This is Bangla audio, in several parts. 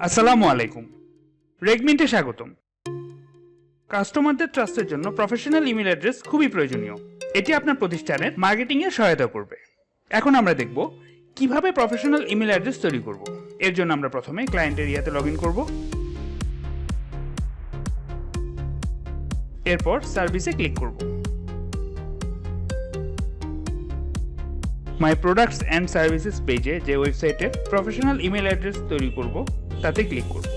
আসসালামু আলাইকুম। রেগমিন্টে স্বাগতম। কাস্টমারদের ট্রাস্টের জন্য প্রফেশনাল ইমেল অ্যাড্রেস খুবই প্রয়োজনীয়। এটি আপনার প্রতিষ্ঠানের মার্কেটিং এ সহায়তা করবে। এখন আমরা দেখব কিভাবে প্রফেশনাল ইমেল অ্যাড্রেস তৈরি করব। এর জন্য আমরা প্রথমে ক্লায়েন্ট এরিয়াতে লগইন করব। এরপর সার্ভিসে ক্লিক করব। মাই প্রোডাক্টস অ্যান্ড সার্ভিসেস পেজে যে ওয়েবসাইটে প্রফেশনাল ইমেল অ্যাড্রেস তৈরি করব তাতে ক্লিক করব।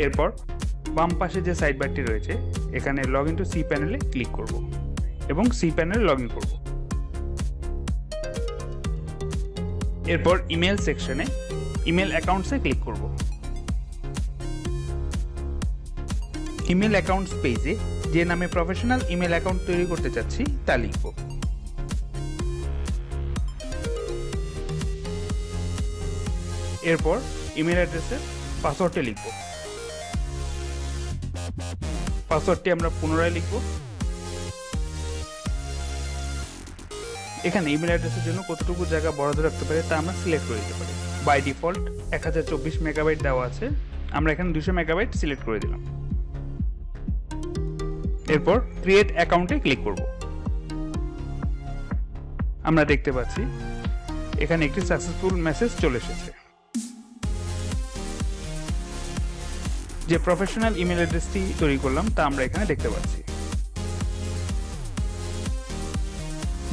এরপর বাম পাশে যে সাইড বারটি রয়েছে এখানে লগ ইন টু সি প্যানেলে ক্লিক করব এবং সি প্যানেলে লগ ইন করব। এরপর ইমেল সেকশনে ইমেল অ্যাকাউন্টসে ক্লিক করব। ইমেল অ্যাকাউন্টস পেজে যে নামে প্রফেশনাল ইমেল অ্যাকাউন্ট তৈরি করতে চাচ্ছি তা লিখব। এরপর ইমেল অ্যাড্রেসের পাসওয়ার্ডটি লিখব। পাসওয়ার্ডটি আমরা পুনরায় লিখব। এখানে ইমেল অ্যাড্রেসের জন্য কতটুকু জায়গা বরাদ্দ রাখতে পারে তা আমরা সিলেক্ট করে দিতে পারি। বাই ডিফল্ট 1024 মেগাবাইট দেওয়া আছে, আমরা এখানে 200 মেগাবাইট সিলেক্ট করে দিলাম। এরপর ক্রিয়েট অ্যাকাউন্টে ক্লিক করব। আমরা দেখতে পাচ্ছি এখানে একটি সাকসেসফুল মেসেজ চলে এসেছে। যে প্রফেশনাল ইমেল অ্যাড্রেসটি তৈরি করলাম তা আমরা এখানে দেখতে পাচ্ছি।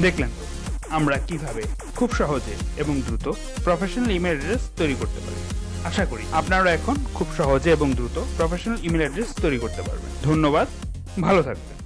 দেখলেন তো আমরা কিভাবে খুব সহজে এবং দ্রুত প্রফেশনাল ইমেল অ্যাড্রেস তৈরি করতে পারি। আশা করি আপনারা এখন খুব সহজে এবং দ্রুত প্রফেশনাল ইমেল অ্যাড্রেস তৈরি করতে পারবেন। ধন্যবাদ, ভালো থাকবেন।